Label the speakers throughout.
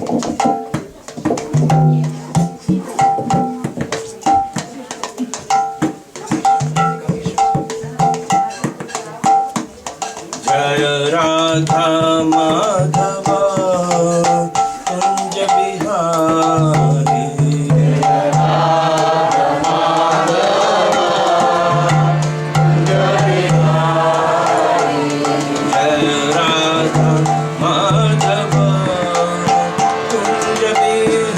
Speaker 1: जय राधा माधव कुंज बिहारी। जय राधा माधव कुंज बिहारी। जय राधा माधव कुंज बिहारी।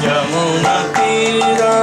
Speaker 1: यमुना तीरा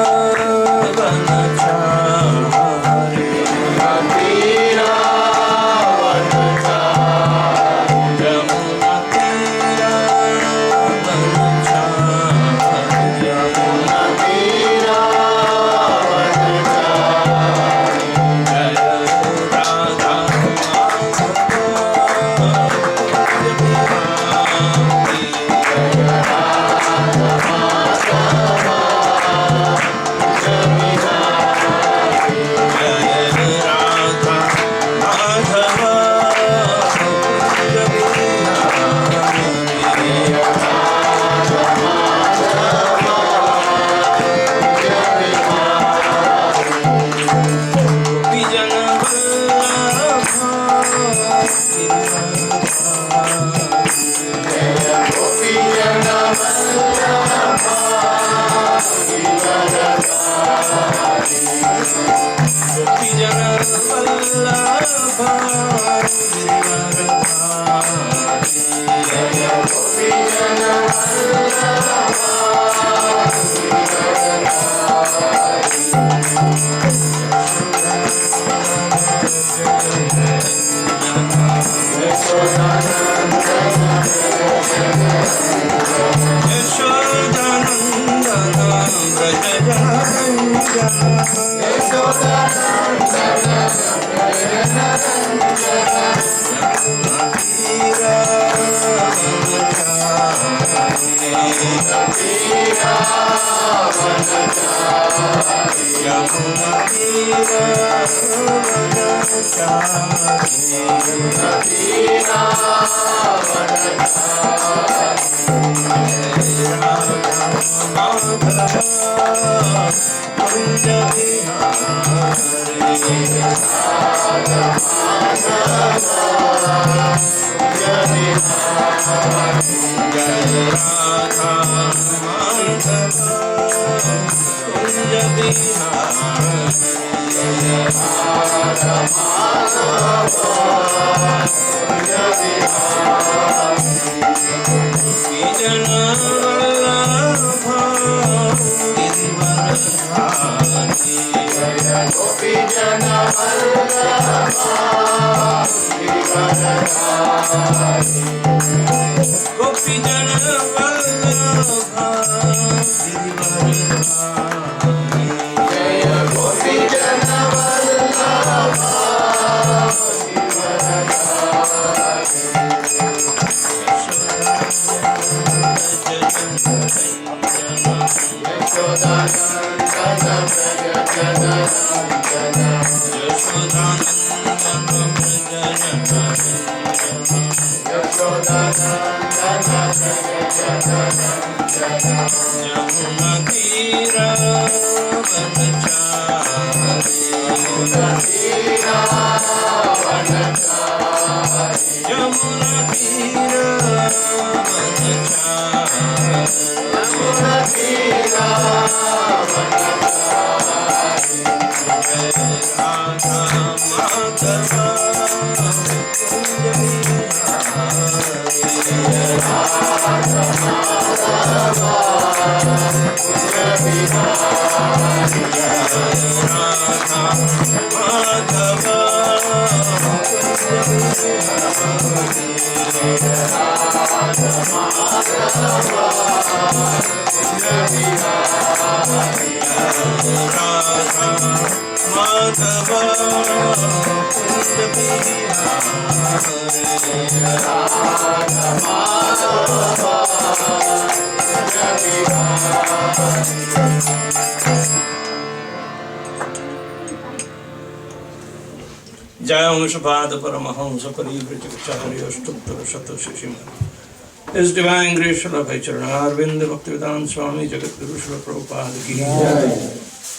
Speaker 1: जय अंशपाद परमहंस परिव्रजचार्य स्तुत्र शत शिशिमन इस डिवाइन ग्रेस भाई चरणारविंद भक्तिवेदांत स्वामी जगत गुरु श्री प्रभुपाद की जय।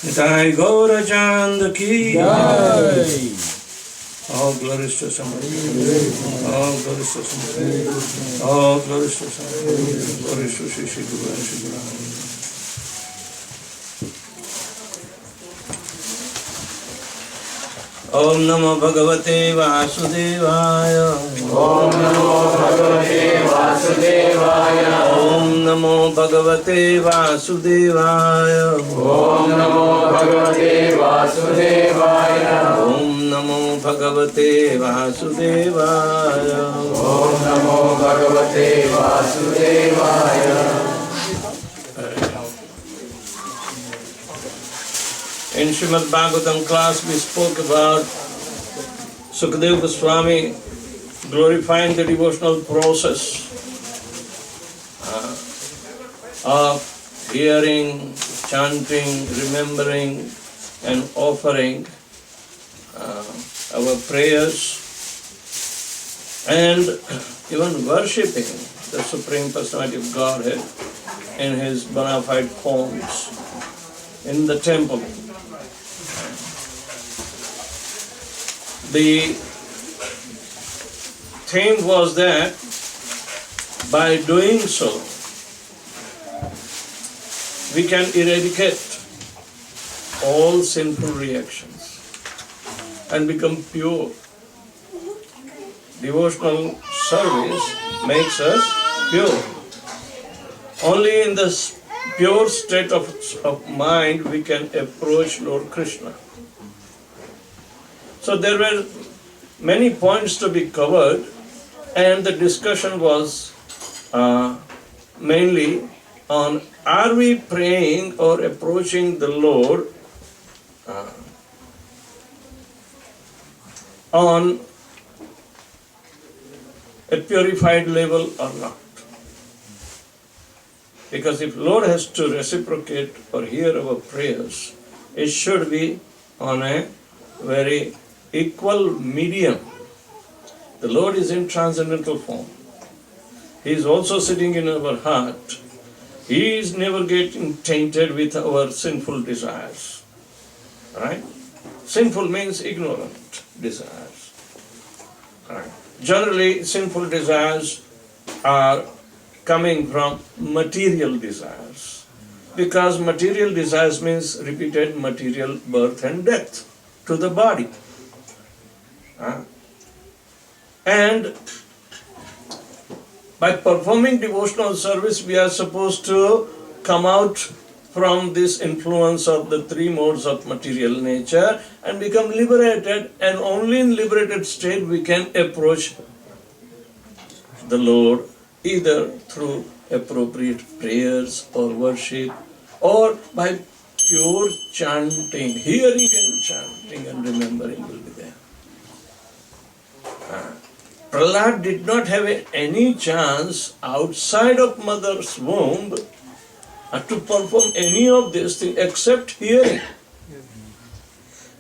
Speaker 1: निताय गौर चांद की जय। All glories to Samad. All glories to Samad. All glories to Samad. Glories to Shri Shri Guru and Shri Guru. Om Namo Bhagavate Vasudevaya.
Speaker 2: Om Namo Bhagavate Vasudevaya.
Speaker 1: Om Namo Bhagavate Vasudevaya.
Speaker 2: Om Namo Bhagavate Vasudevaya.
Speaker 1: Om Namo Bhagavate Vasudevaya.
Speaker 2: Om Namo Bhagavate Vasudevaya.
Speaker 1: In Srimad Bhagavatam class we spoke about Sukadeva Goswami glorifying the devotional process of hearing, chanting, remembering and offering our prayers and even worshipping the Supreme Personality of Godhead in his bona fide forms in the temple. The theme was that by doing so, we can eradicate all sinful reactions and become pure. Devotional service makes us pure. Only in this pure state of mind we can approach Lord Krishna. So there were many points to be covered, and the discussion was mainly on are we praying or approaching the Lord on a purified level or not. Because if Lord has to reciprocate or hear our prayers, it should be on a very equal medium. The Lord is in transcendental form. He is also sitting in our heart. He is never getting tainted with our sinful desires. Right? Sinful means ignorant desires. Right? Generally, sinful desires are coming from material desires. Because material desires means repeated material birth and death to the body. And by performing devotional service, we are supposed to come out from this influence of the three modes of material nature and become liberated, and only in liberated state we can approach the Lord either through appropriate prayers or worship or by pure chanting. Hearing and chanting and remembering will be there. Prahlad did not have any chance outside of mother's womb to perform any of these things except hearing.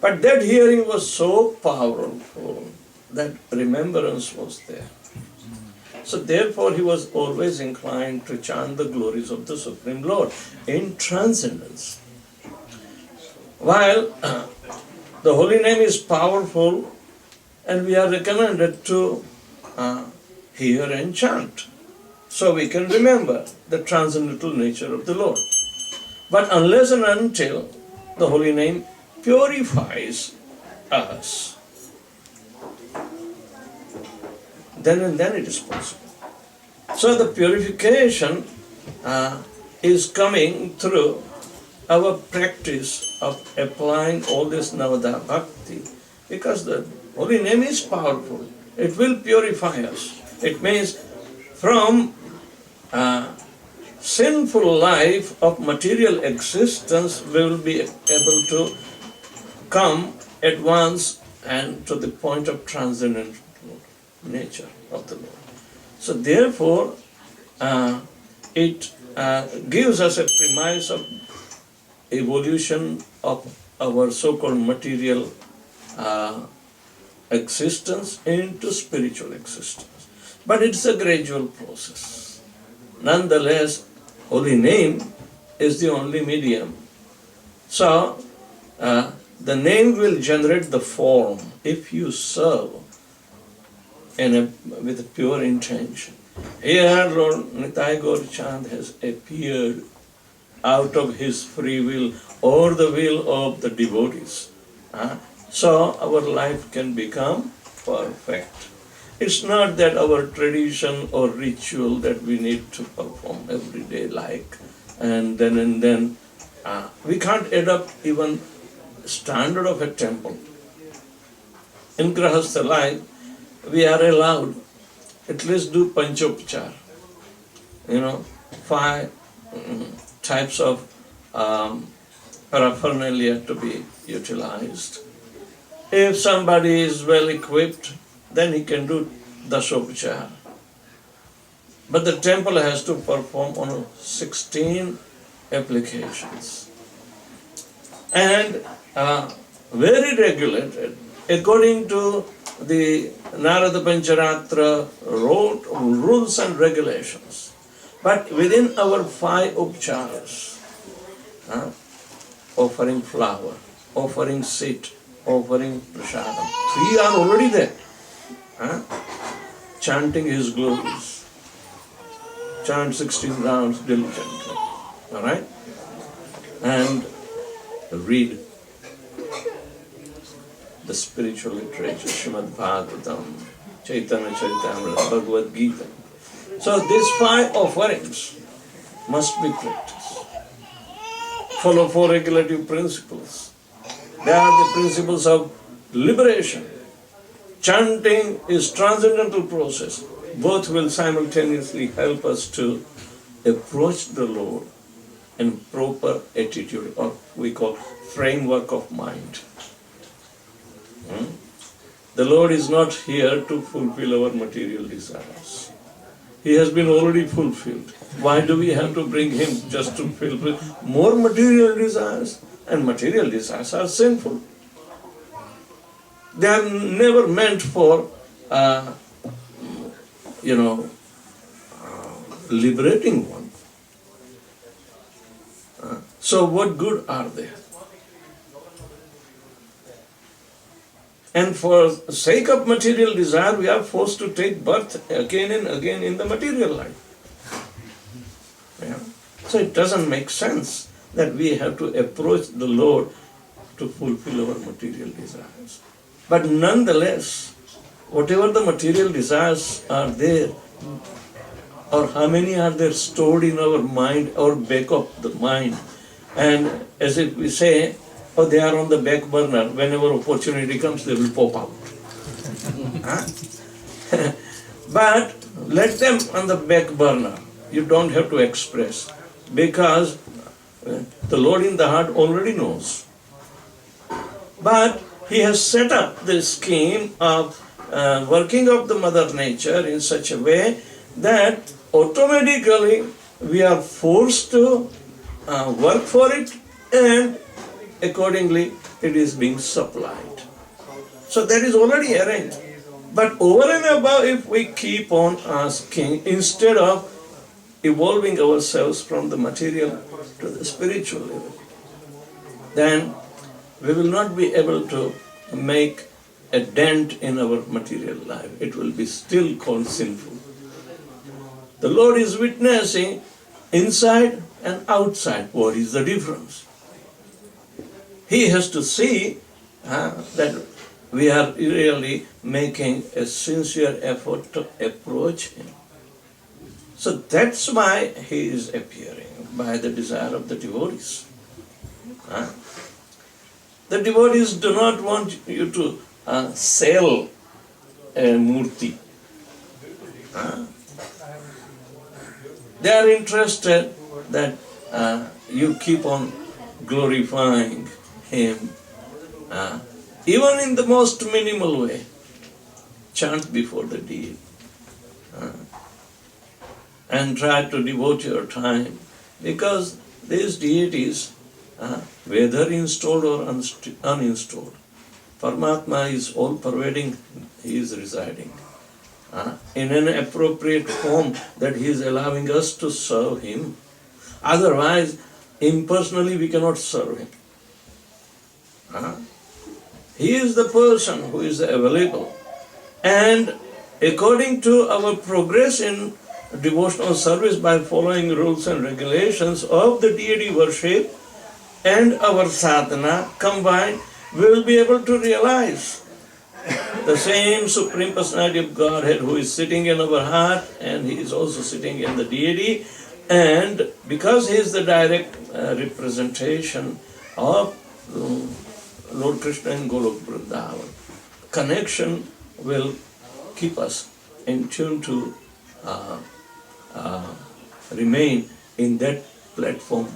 Speaker 1: But that hearing was so powerful that remembrance was there. So therefore he was always inclined to chant the glories of the Supreme Lord in transcendence. While the holy name is powerful and we are recommended to hear and chant, so we can remember the transcendental nature of the Lord. But unless and until the holy name purifies us, then and then it is possible. So the purification is coming through our practice of applying all this Navada Bhakti, because the holy name is powerful. It will purify us. It means from sinful life of material existence, we will be able to come at once and to the point of transcendental nature of the Lord. So therefore, it gives us a premise of evolution of our so-called material existence into spiritual existence. But it's a gradual process. Nonetheless, holy name is the only medium. So, the name will generate the form if you serve with a pure intention. Here, Lord Nitai Gaur Chand has appeared out of his free will or the will of the devotees. So our life can become perfect. It's not that our tradition or ritual that we need to perform every day and then we can't adopt even standard of a temple. In Grahastha life, we are allowed at least do Panchopachar, 5 types of paraphernalia to be utilized. If somebody is well equipped, then he can do Dasopachar. But the temple has to perform on 16 applications. And very regulated, according to the Narada Pancharatra wrote rules and regulations. But within our 5 upcharas, offering flower, offering seat, offering prasadam, 3 are already there. Chanting his glories. Chant 16 rounds diligently. Alright? And read the spiritual literature, Srimad Bhagavatam, Chaitanya Charitamrita, Bhagavad Gita. So these 5 offerings must be practiced. Follow 4 regulative principles. They are the principles of liberation. Chanting is transcendental process. Both will simultaneously help us to approach the Lord in proper attitude, or we call framework of mind. The Lord is not here to fulfill our material desires. He has been already fulfilled. Why do we have to bring Him just to fulfill more material desires? And material desires are sinful. They are never meant for, liberating one. So what good are they? And for the sake of material desire, we are forced to take birth again and again in the material life. Yeah. So it doesn't make sense that we have to approach the Lord to fulfill our material desires. But nonetheless, whatever the material desires are there, or how many are there stored in our mind or back of the mind, and as if we say, oh, they are on the back burner. Whenever opportunity comes, they will pop out. But let them on the back burner. You don't have to express, because the Lord in the heart already knows. But He has set up the scheme of working of the Mother Nature in such a way that automatically we are forced to work for it, and accordingly it is being supplied. So that is already arranged. But over and above, if we keep on asking, instead of evolving ourselves from the material to the spiritual level, then we will not be able to make a dent in our material life. It will be still called sinful. The Lord is witnessing inside and outside. What is the difference? He has to see that we are really making a sincere effort to approach Him. So that's why he is appearing, by the desire of the devotees. Huh? The devotees do not want you to sell a murti. Huh? They are interested that you keep on glorifying him, even in the most minimal way. Chant before the deed, and try to devote your time, because these deities, whether installed or uninstalled, Paramatma is all-pervading, he is residing in an appropriate form that he is allowing us to serve him. Otherwise, impersonally we cannot serve him. He is the person who is available. And according to our progress in devotional service, by following rules and regulations of the deity worship and our sadhana combined, we will be able to realize the same Supreme Personality of Godhead who is sitting in our heart, and he is also sitting in the deity. And because he is the direct representation of Lord Krishna in Golok Vrindavan, connection will keep us in tune to remain in that platform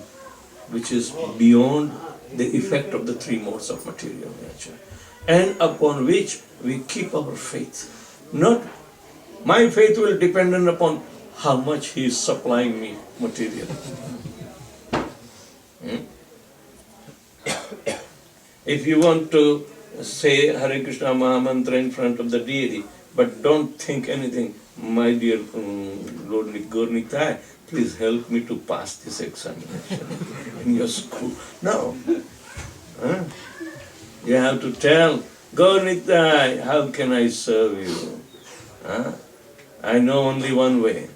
Speaker 1: which is beyond the effect of the three modes of material nature, and upon which we keep our faith. Not my faith will depend upon how much he is supplying me material. If you want to say Hare Krishna Mahamantra in front of the deity, but don't think anything, my dear Lord Gaur-Nitai, please help me to pass this examination in your school. No. You have to tell, Gaur-Nitai, how can I serve you? I know only one way.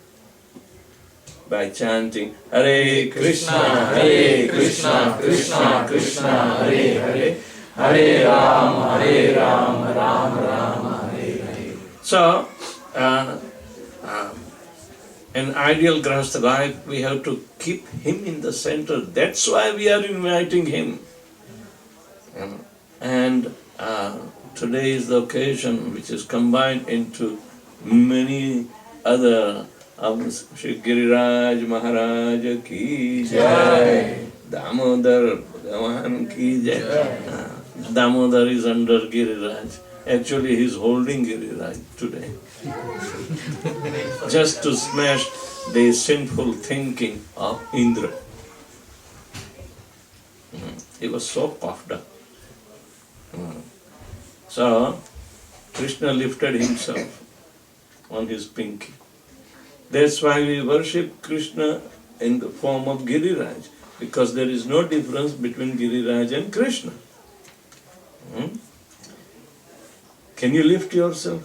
Speaker 1: By chanting Hare Krishna, Krishna Krishna, Hare Hare, Hare Ram, Ram Ram, Hare Hare. So, an ideal Grahastha life, we have to keep him in the center. That's why we are inviting him. And today is the occasion which is combined into many other Shri Giriraj Maharaj ki jai, Damodar Bhagavan ki jai. Damodar is under Giriraj. Actually, he is holding Giriraj today. Just to smash the sinful thinking of Indra. He was so puffed up. So, Krishna lifted himself on his pinky. That's why we worship Krishna in the form of Giriraj, because there is no difference between Giriraj and Krishna. Can you lift yourself?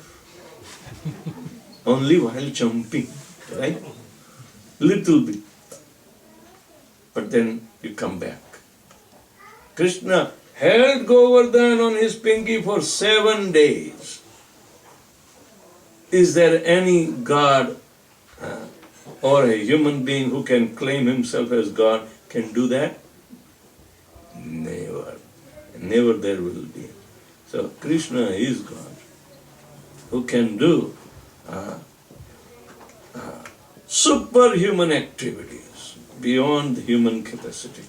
Speaker 1: Only while jumping, right? Little bit. But then you come back. Krishna held Govardhan on his pinky for 7 days. Is there any God or a human being who can claim himself as God can do that? Never. Never there will be. So Krishna is God who can do superhuman activities beyond human capacity.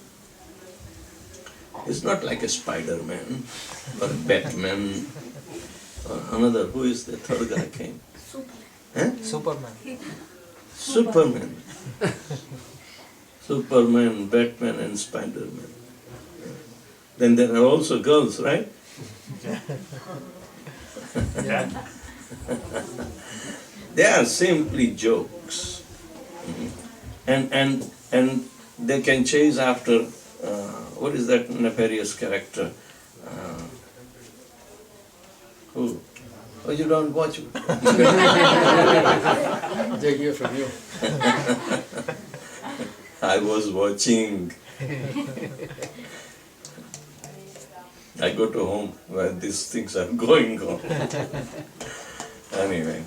Speaker 1: It's not like a Spider-Man or a Batman or another. Who is the third guy came?
Speaker 3: Superman.
Speaker 1: Superman. Superman, Batman and Spider-Man. Then there are also girls, right? They are simply jokes. And they can chase after, what is that nefarious character? Who? Oh, you don't watch it?
Speaker 3: They hear from you.
Speaker 1: I was watching. I go to home where these things are going on. Anyway.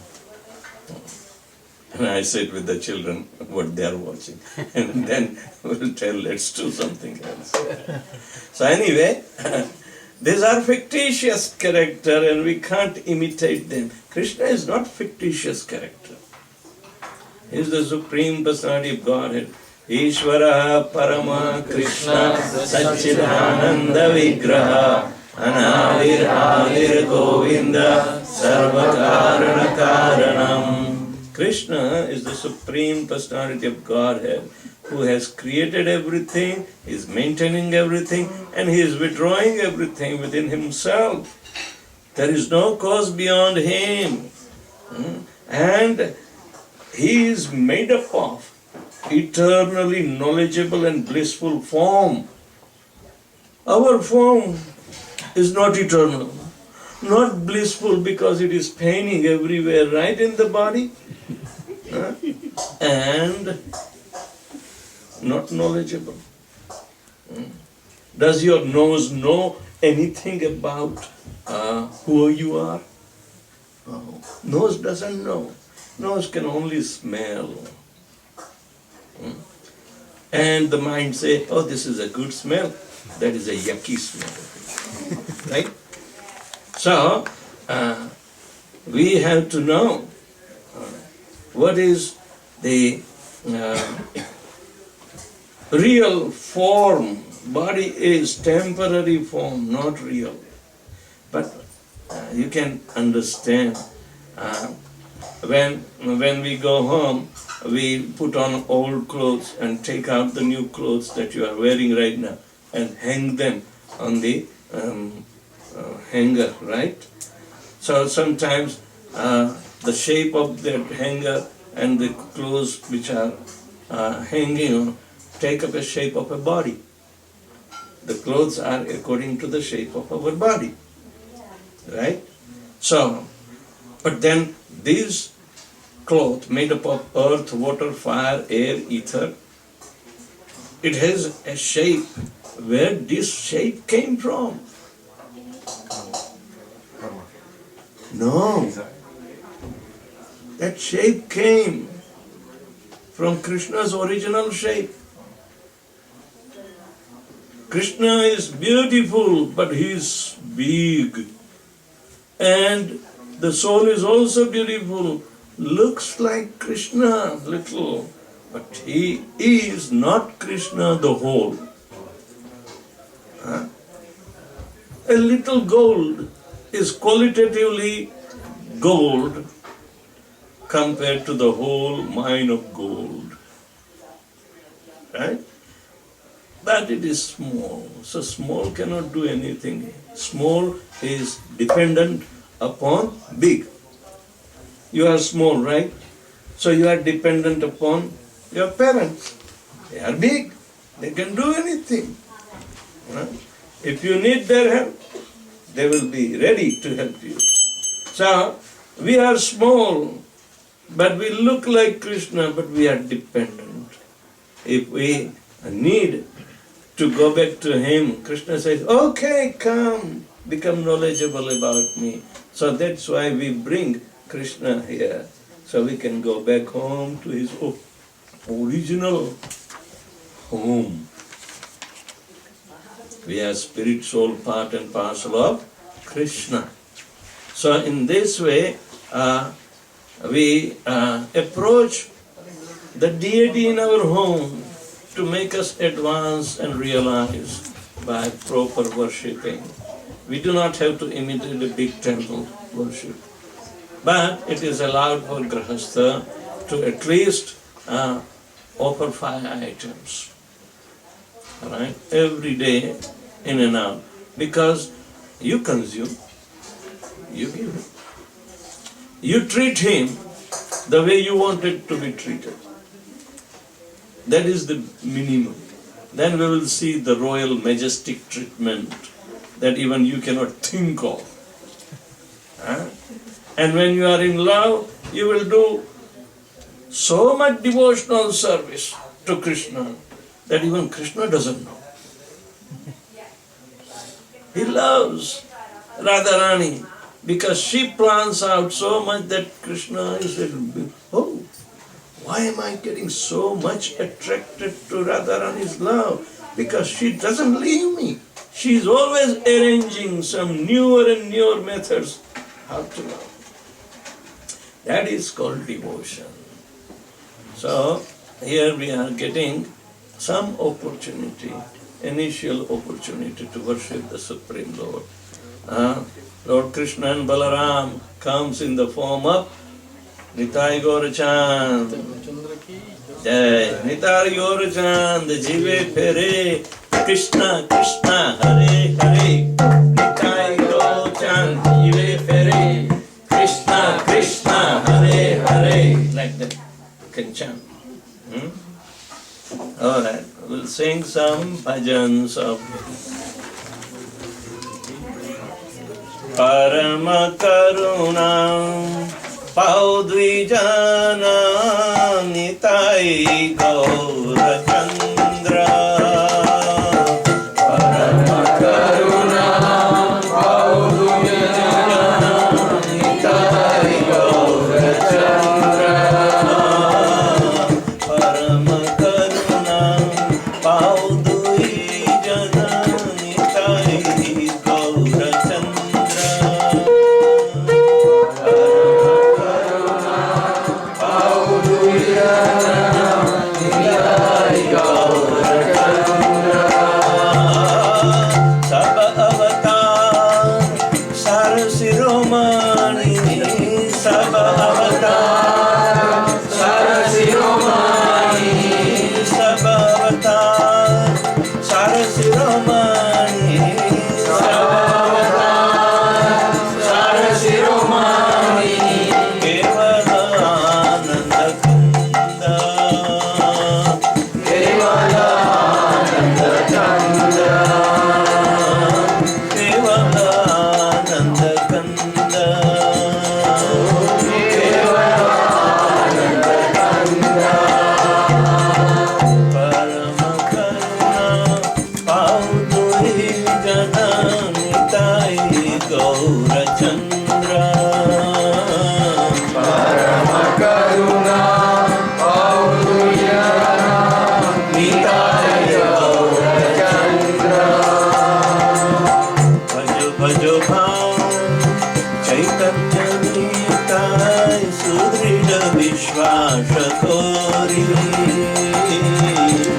Speaker 1: And I sit with the children, what they are watching. And then we'll tell, let's do something else. So anyway, these are fictitious character and we can't imitate them. Krishna is not fictitious character. He is the Supreme Personality of Godhead. Ishvara Parama Krishna Satchidananda Vigraha Anavir Adir Govinda Sarvakarana Karanam. Krishna is the Supreme Personality of Godhead who has created everything, is maintaining everything, and he is withdrawing everything within himself. There is no cause beyond him. And he is made up of eternally knowledgeable and blissful form. Our form is not eternal, not blissful because it is paining everywhere, right in the body, and not knowledgeable. Does your nose know anything about who you are? No. Nose doesn't know. Nose can only smell. And the mind say, oh, this is a good smell. That is a yucky smell. Right? So, we have to know what is the real form. Body is temporary form, not real. But you can understand when we go home, we put on old clothes and take out the new clothes that you are wearing right now and hang them on the hanger, right? So sometimes the shape of that hanger and the clothes which are hanging on take up a shape of a body. The clothes are according to the shape of our body, right? So, but then these cloth made up of earth, water, fire, air, ether, it has a shape. Where this shape came from? No. That shape came from Krishna's original shape. Krishna is beautiful, but he is big. And the soul is also beautiful. Looks like Krishna little, but he is not Krishna the whole. A little gold is qualitatively gold compared to the whole mine of gold. Right? But it is small. So small cannot do anything. Small is dependent upon big. You are small, right? So you are dependent upon your parents. They are big. They can do anything. If you need their help, they will be ready to help you. So, we are small, but we look like Krishna, but we are dependent. If we need to go back to him, Krishna says, okay, come, become knowledgeable about me. So that's why we bring Krishna here, so we can go back home to his original home. We are spirit, soul, part and parcel of Krishna. So in this way, we approach the deity in our home to make us advance and realize by proper worshipping. We do not have to imitate a big temple worship, but it is allowed for Grahastha to at least offer 5 items. Right? Every day, in and out. Because you consume, you give. You treat him the way you want it to be treated. That is the minimum. Then we will see the royal majestic treatment that even you cannot think of. And when you are in love, you will do so much devotional service to Krishna that even Krishna doesn't know. He loves Radharani because she plans out so much that Krishna is oh, Why am I getting so much attracted to Radharani's love? Because she doesn't leave me. She is always arranging some newer and newer methods how to love. That is called devotion. So, here we are getting some opportunity, initial opportunity to worship the Supreme Lord. Lord Krishna and Balaram comes in the form of Nitai Gaurachand. Jai Nitai Gaurachand, Jive Pere, Krishna Krishna, Hare Hare. Nitai Gaurachand, Jive Pere, Krishna Krishna, Hare Hare. Like that, you can chant. Alright, we'll sing some bhajans of Parama Karuna Paudvijana Nitai Gaura Chandra Parama Karuna Paudvijana Nitai Gaura Chandra Parama Karuna Paudvijana Nitai Gaura Chandra Sab avatar Sar Siromani Sab avatar Sar Siromani Sab avatar Sar Siromani Sab avatar Sar Siromani Kevala Ananda Kunda Kevala Ananda Kunda Kevala Ananda Kanda Kevala Ananda Kanda Parama Karuna Pauduri Jana Nitai Gaura Chandra Parama Karuna Pauduri Nitai Gaura Chandra Bhajo Bhajo Bhav Chaitanya Nitai Sudrida Vishwasha Kori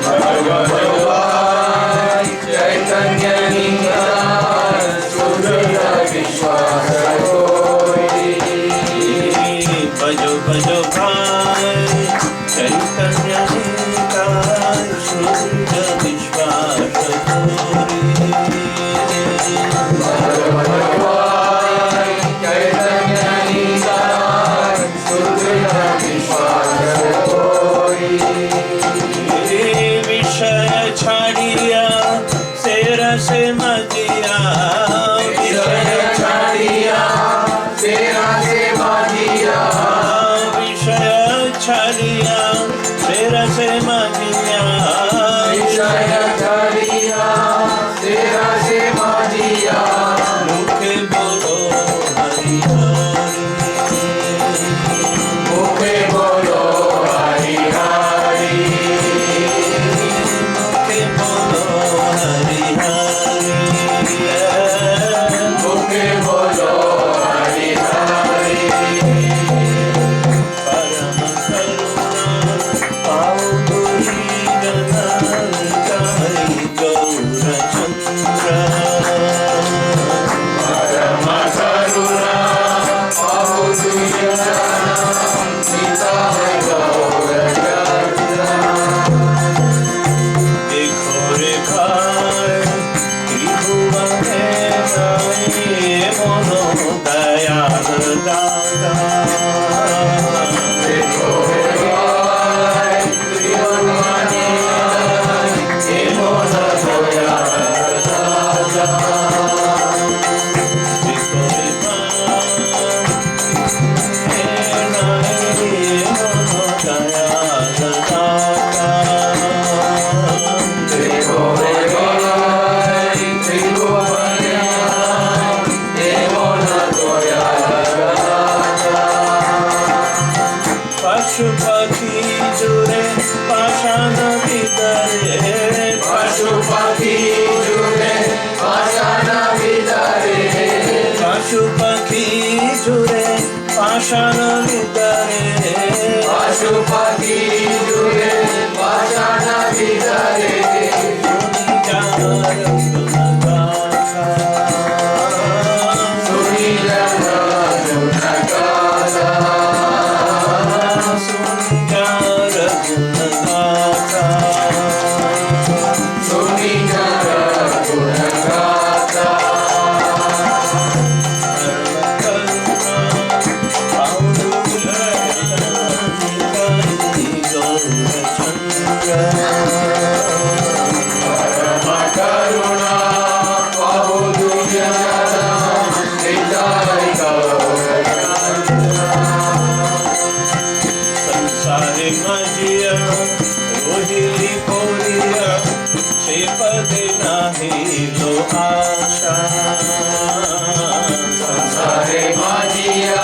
Speaker 1: Bhajo Bhajo Bhav Chaitanya Nitai Sudrida Vishwasha Kori Bhajo Bhajo Bhav Chaitanya Nitai Sudrida Vishwasha Kori विषय छाड़िया सेरा से मजिया विषय छाड़िया सेरा से मजिया विषय छाड़िया सेरा से मजिया विषय छाड़िया सेरा से मजिया मुखे बोलो हरि हरि मुखे बोलो हरि हरि मुखे बोलो हरि हरि मुखे बोलो हरि हरि परम करुणा पावुरी पाषाण विदरे
Speaker 2: पशुपति जुरे पाषाण विदरे
Speaker 1: पशुपति जुरे पाषाण विदरे
Speaker 2: पशुपति जुरे पाषाण विदरे सुनि जन गुणगाथा सुनि जन गुणगाथा परम करुणा बहु दुर्जन हृदय
Speaker 1: संसारे मजिया रोहिली कोरिया से पदे नाही लो आशा
Speaker 2: संसारे माजिया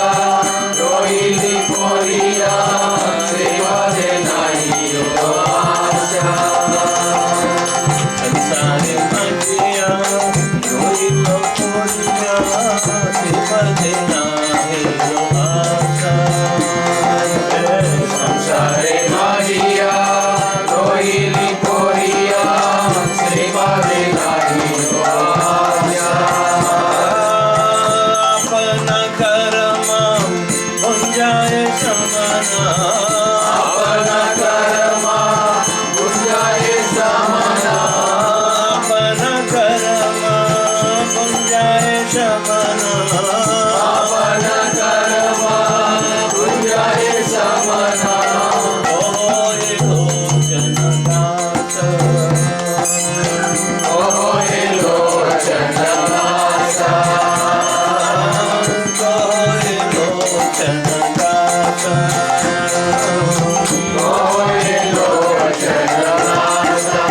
Speaker 2: रोहिली कोरिया सेवा दे नाही लो आशा
Speaker 1: संसारे मजिया रोहिलो कोरिया से पदे नाही लो आशा
Speaker 2: संसारे माजिया रोहिली कोरिया सेवा दे नाही लो आशा
Speaker 1: अपना कर्म गुंजाए समना
Speaker 2: अपना कर्मा गुंजाए समना
Speaker 1: अपना कर्म गुंजाए समना
Speaker 2: अपना कर्मा गुंजाए समना
Speaker 1: ओए लोचन दास
Speaker 2: ओहे लोचन दासा
Speaker 1: ओए लोचन दास
Speaker 2: ओहे लोचन दासा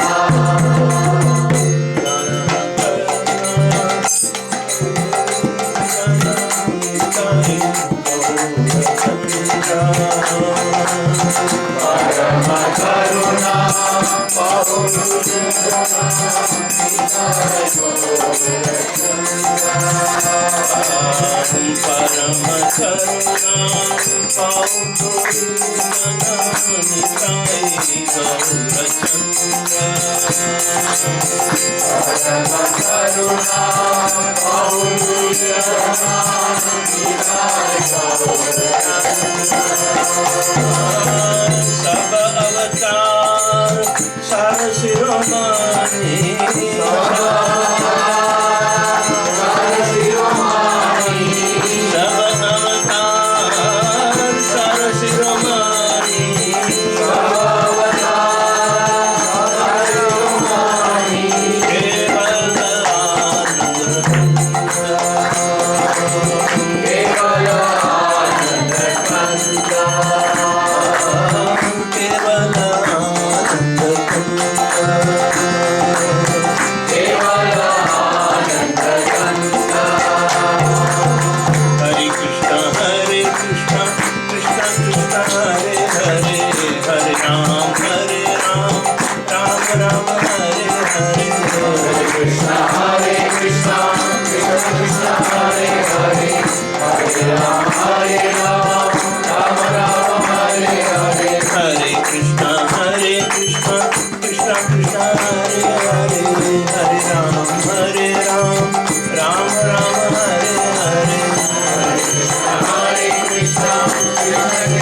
Speaker 2: परम करुणा बहु
Speaker 1: परम करुणा
Speaker 2: परम करुणा बहु
Speaker 1: सब अवतार सार शिरोमणि सब अवतार सार शिरोमणि केवल केवल हरे कृष्ण कृष्ण कृष्ण हरे हरे हरे राम राम राम हरे हरे
Speaker 2: कृष्ण हरे Krishna Krishna Krishna Hare Hare Hare Ram Ram Ram Hare Hare
Speaker 1: Hare Krishna Krishna Krishna Hare Hare Hare Ram Ram Ram Hare Hare
Speaker 2: Hare Krishna Krishna Krishna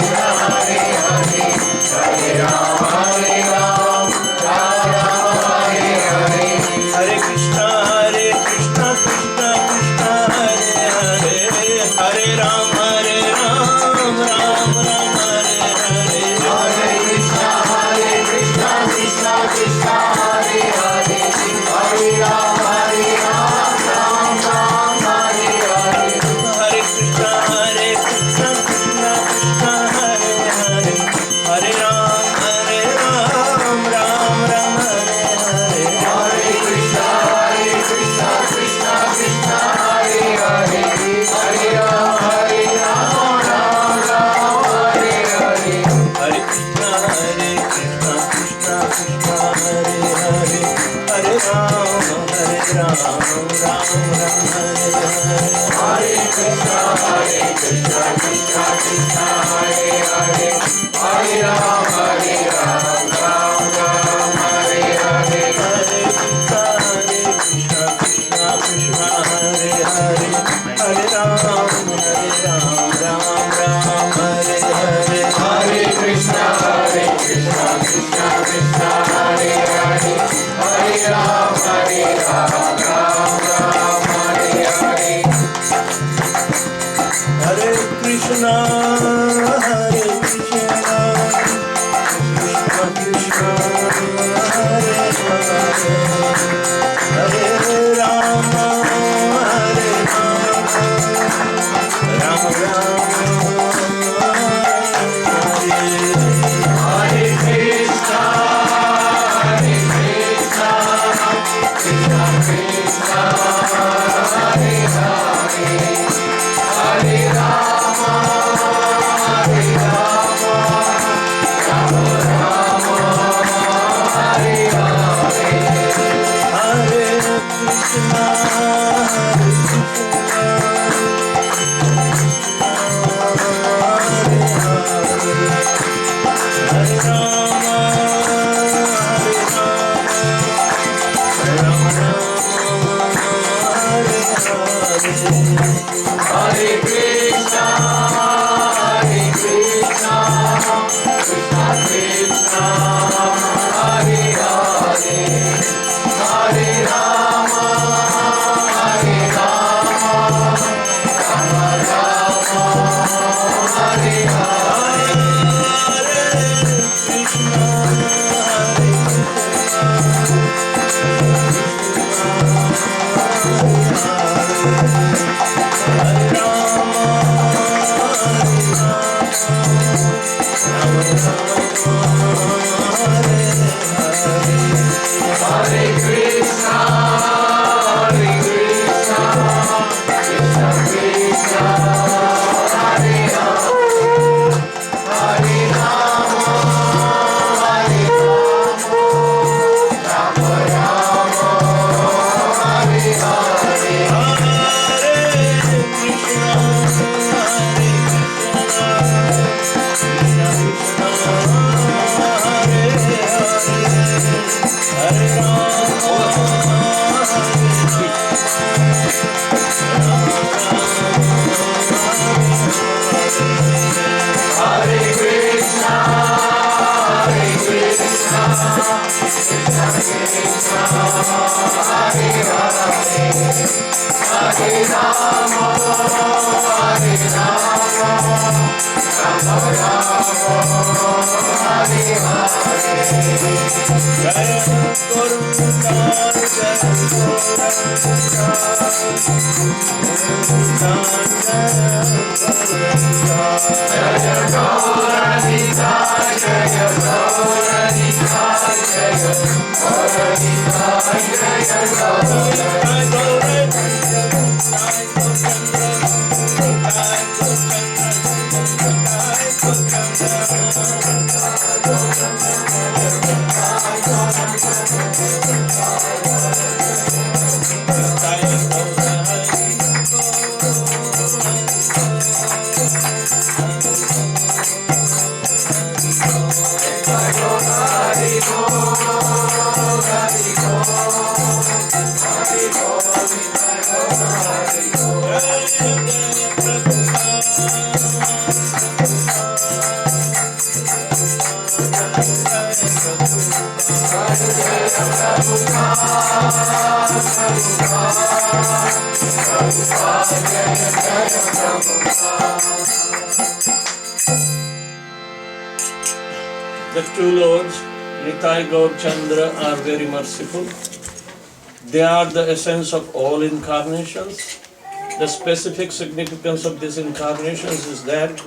Speaker 2: Hare Hare Hare Ram Ram Ram Hare Hare
Speaker 1: Hare Krishna Krishna Krishna Hare Hare Hare Ram Ram Ram Hare Hare
Speaker 2: Hare Krishna Krishna Krishna Hare Hare Hare Ram Ram Ram Hare Hare
Speaker 1: Hare Krishna Krishna Krishna Hare Hare Hare Ram Ram Ram Hare Hare
Speaker 2: Hare Krishna Krishna Krishna Hare Hare Hare Ram Ram Ram Hare Hare
Speaker 1: Hare Krishna Ram, Ram Ram Hare Hare.
Speaker 2: Hare Krishna, Krishna Krishna, Hare Hare, Hare Ram, Ram Ram, Hare Hare.
Speaker 1: Hare Krishna, Krishna Krishna, Hare Hare, Hare Ram, Ram Ram, Hare Hare.
Speaker 2: Hare Krishna, Krishna Krishna, Hare Hare, Hare Ram, Ram Ram, Hare Hare.
Speaker 1: Hare Krishna, Krishna Krishna, Hare Hare, Hare Rama, Ram Ram, Hare
Speaker 2: Hare Krishna, Krishna Krishna, Hare Hare, Hare Rama, Rama Rama, Hare Hare.
Speaker 1: Hare Krishna, Hare Rama, Rama Hare Hare.
Speaker 2: Hare Krishna, Krishna Krishna, Hare Hare, Hare Rama, Rama Rama, Hare Hare. Hare Krishna, Krishna Krishna, Hare Hare, Hare Rama, Rama Rama, Hare Hare. Hare Krishna, Krishna Krishna, Hare Hare, Hare Rama, Rama Rama, Hare
Speaker 1: The two lords, Nitai Gaur Chandra, are very merciful. They are the essence of all incarnations. The specific significance of these incarnations is that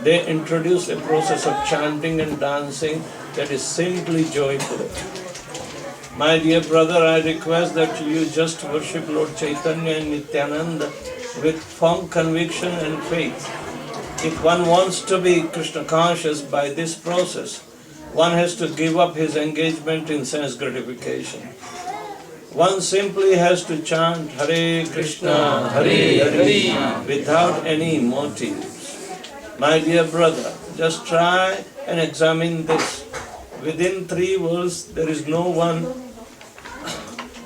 Speaker 1: they introduce a process of chanting and dancing that is simply joyful. My dear brother, I request that you just worship Lord Chaitanya and Nityananda with firm conviction and faith. If one wants to be Krishna conscious by this process, one has to give up his engagement in sense gratification. One simply has to chant Hare Krishna, Hare Krishna without any motives. My dear brother, just try and examine this. Within 3 verses, there is no one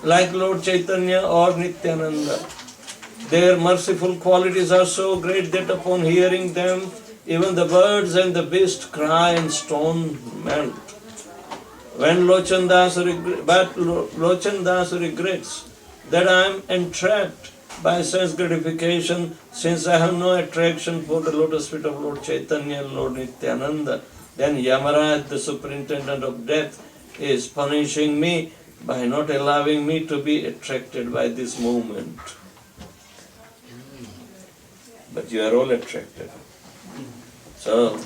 Speaker 1: like Lord Chaitanya or Nityananda. Their merciful qualities are so great that upon hearing them, even the birds and the beasts cry and stone melt. When Lochan Das regrets that I am entrapped by sense gratification, since I have no attraction for the lotus feet of Lord Chaitanya and Lord Nityananda, then Yamaraj, the superintendent of death, is punishing me by not allowing me to be attracted by this movement. But you are all attracted. So,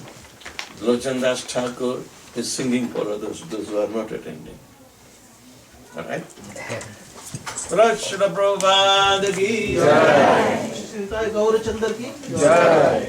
Speaker 1: Lochan Das Thakur is singing for others, those who are not attending. Alright? Raj Shri Prabhupada ki
Speaker 2: Jai. Gauravchandra ki
Speaker 3: Jai.